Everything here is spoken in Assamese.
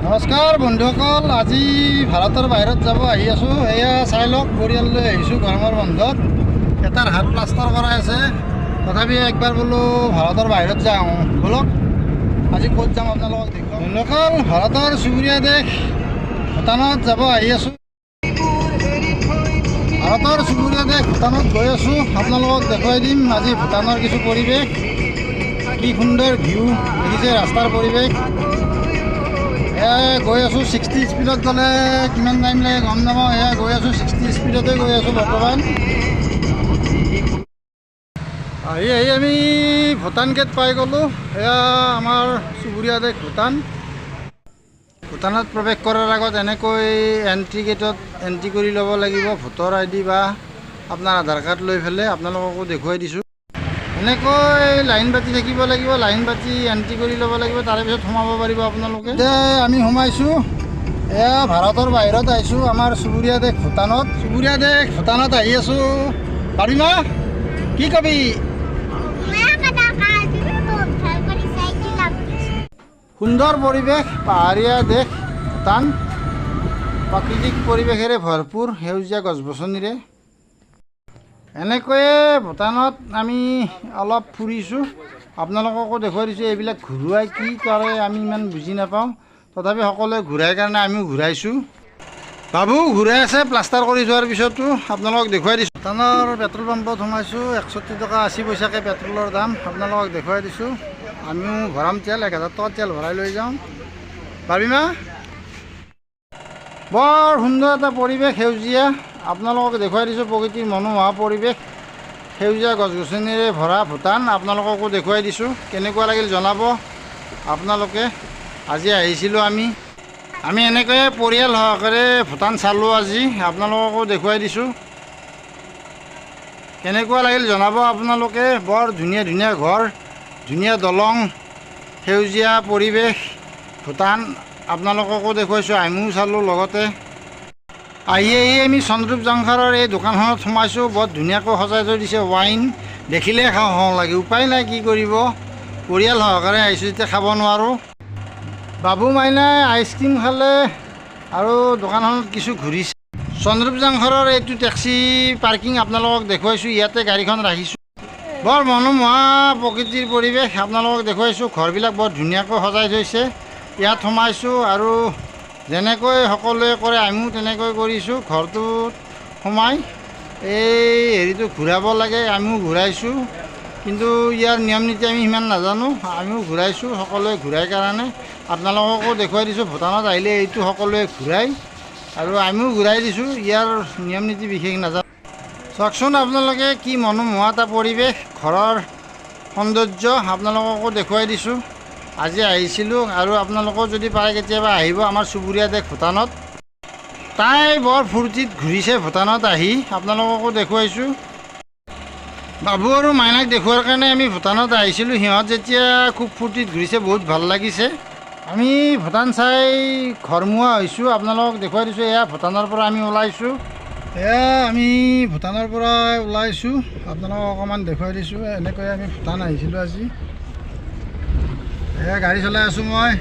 নমস্কাৰ বন্ধুসকল, আজি ভাৰতৰ বাহিৰত যাব আহি আছোঁ। এয়া চাই লওক, পৰিয়াল লৈ আহিছোঁ গৰমৰ বন্ধত। এটাৰ হাত প্লাষ্টাৰ কৰাই আছে, তথাপি একবাৰ বোলো ভাৰতৰ বাহিৰত যাওঁ। বলক আজি ক'ত যাম আপোনালোকক দেখুৱাম। বন্ধুসকল, ভাৰতৰ চুবুৰীয়া দেশ ভূটানত যাব আহি আছোঁ। ভাৰতৰ চুবুৰীয়া দেশ ভূটানত গৈ আছোঁ, আপোনালোকক দেখুৱাই দিম আজি ভূটানৰ কিছু পৰিৱেশ। কি সুন্দৰ ভিউ দেখিছে, ৰাস্তাৰ পৰিৱেশ। গৈ আছোঁ 60 স্পীডত গ'লে কিমান টাইম লাগে গম নাপাওঁ। গৈ আছোঁ 60 স্পীডতে গৈ আছোঁ বৰ্তমান। আহি আমি ভূটান গেট পাই গ'লোঁ। এয়া আমাৰ চুবুৰীয়া দেশ ভূটান। ভূটানত প্ৰৱেশ কৰাৰ আগত এনেকৈ এণ্ট্ৰি গেটত এণ্ট্ৰি কৰি ল'ব লাগিব, ভোটাৰ ID বা আপোনাৰ আধাৰ কাৰ্ড লৈ পেলাই। আপোনালোককো দেখুৱাই দিছোঁ। এনেকৈ লাইন পাতি থাকিব লাগিব, লাইন পাতি এণ্ট্ৰি কৰি ল'ব লাগিব, তাৰে পিছত সোমাব পাৰিব আপোনালোকে। আমি সোমাইছোঁ, এয়া ভাৰতৰ বাহিৰত আহিছোঁ, আমাৰ চুবুৰীয়া দেশ ভূটানত। চুবুৰীয়া দেশ ভূটানত আহি আছোঁ। পাৰিমা কি কবি? সুন্দৰ পৰিৱেশ, পাহাৰীয়া দেশ ভূটান, প্ৰাকৃতিক পৰিৱেশেৰে ভৰপূৰ, সেউজীয়া গছ গছনিৰে। এনেকৈয়ে ভূটানত আমি অলপ ফুৰিছোঁ, আপোনালোককো দেখুৱাই দিছোঁ। এইবিলাক ঘূৰুৱাই কি কৰে আমি ইমান বুজি নাপাওঁ, তথাপি সকলোৱে ঘূৰাই কাৰণে আমিও ঘূৰাইছোঁ। বাবু ঘূৰাই আছে প্লাষ্টাৰ কৰি যোৱাৰ পিছতো, আপোনালোকক দেখুৱাই দিছোঁ। ভূটানৰ পেট্ৰল পাম্পত সোমাইছোঁ, 61 টকা 80 পইচাকৈ পেট্ৰলৰ দাম। আপোনালোকক দেখুৱাই দিছোঁ। আমিও ভৰাম তেল, 1000 টকা তেল ভৰাই লৈ যাওঁ। পাৰিমা বৰ সুন্দৰ এটা পৰিৱেশ, সেউজীয়া। আপোনালোকক দেখুৱাই দিছোঁ প্ৰকৃতিৰ মনোমোহা পৰিৱেশ, সেউজীয়া গছ গছনিৰে ভৰা ভূটান। আপোনালোককো দেখুৱাই দিছোঁ, কেনেকুৱা লাগিল জনাব আপোনালোকে। আজি আহিছিলোঁ আমি এনেকৈয়ে পৰিয়াল সহকাৰে ভূটান চালোঁ আজি, আপোনালোককো দেখুৱাই দিছোঁ। কেনেকুৱা লাগিল জনাব আপোনালোকে। বৰ ধুনীয়া ধুনীয়া ঘৰ, ধুনীয়া দলং, সেউজীয়া পৰিৱেশ ভূটান। আপোনালোককো দেখুৱাইছোঁ, আমিও চালোঁ লগতে। আহি আমি চন্দ্ৰূপ জংঘৰৰ এই দোকানখনত সোমাইছোঁ। বৰ ধুনীয়াকৈ সজাই থৈ দিছে, ৱাইন দেখিলে খাওঁ খাওঁ লাগে, উপায় নাই কি কৰিব। পৰিয়াল সহকাৰে আহিছোঁ যেতিয়া খাব নোৱাৰোঁ। বাবু মাইনাই আইচক্ৰীম খালে আৰু দোকানখনত কিছু ঘূৰিছে। চন্দ্ৰূপ জংঘৰৰ এইটো টেক্সি পাৰ্কিং আপোনালোকক দেখুৱাইছোঁ, ইয়াতে গাড়ীখন ৰাখিছোঁ। বৰ মনোমোহা প্ৰকৃতিৰ পৰিৱেশ আপোনালোকক দেখুৱাইছোঁ। ঘৰবিলাক বৰ ধুনীয়াকৈ সজাই থৈছে। ইয়াত সোমাইছোঁ আৰু যেনেকৈ সকলোৱে কৰে আমিও তেনেকৈ কৰিছোঁ। ঘৰটোত সোমাই এই হেৰিটো ঘূৰাব লাগে, আমিও ঘূৰাইছোঁ, কিন্তু ইয়াৰ নিয়ম নীতি আমি সিমান নাজানো। আমিও ঘূৰাইছোঁ, সকলোৱে ঘূৰাই কাৰণে আপোনালোককো দেখুৱাই দিছোঁ। ভূটানত আহিলে এইটো সকলোৱে ঘূৰাই আৰু আমিও ঘূৰাই দিছোঁ। ইয়াৰ নিয়ম নীতি বিশেষ নাজানো। চাওকচোন আপোনালোকে কি মনোমোহা এটা পৰিৱেশ, ঘৰৰ সৌন্দৰ্য আপোনালোককো দেখুৱাই দিছোঁ। আজি আহিছিলোঁ আৰু আপোনালোকেও যদি পাৰে কেতিয়াবা আহিব আমাৰ চুবুৰীয়া দেশ ভূটানত। তাই বৰ ফূৰ্তিত ঘূৰিছে ভূটানত আহি, আপোনালোককো দেখুৱাইছোঁ। বাবু আৰু মাইনাক দেখুৱাৰ কাৰণে আমি ভূটানত আহিছিলোঁ। সিহঁত যেতিয়া খুব ফূৰ্তিত ঘূৰিছে, বহুত ভাল লাগিছে। আমি ভূটান চাই ঘৰমুৱা হৈছোঁ, আপোনালোকক দেখুৱাই দিছোঁ। এয়া ভূটানৰ পৰা আমি ওলাইছোঁ, আমি ভূটানৰ পৰা ওলাইছোঁ, আপোনালোকক অকণমান দেখুৱাই দিছোঁ। এনেকৈ আমি ভূটান আহিছিলোঁ আজি। গাড়ী চলাই আছোঁ মই।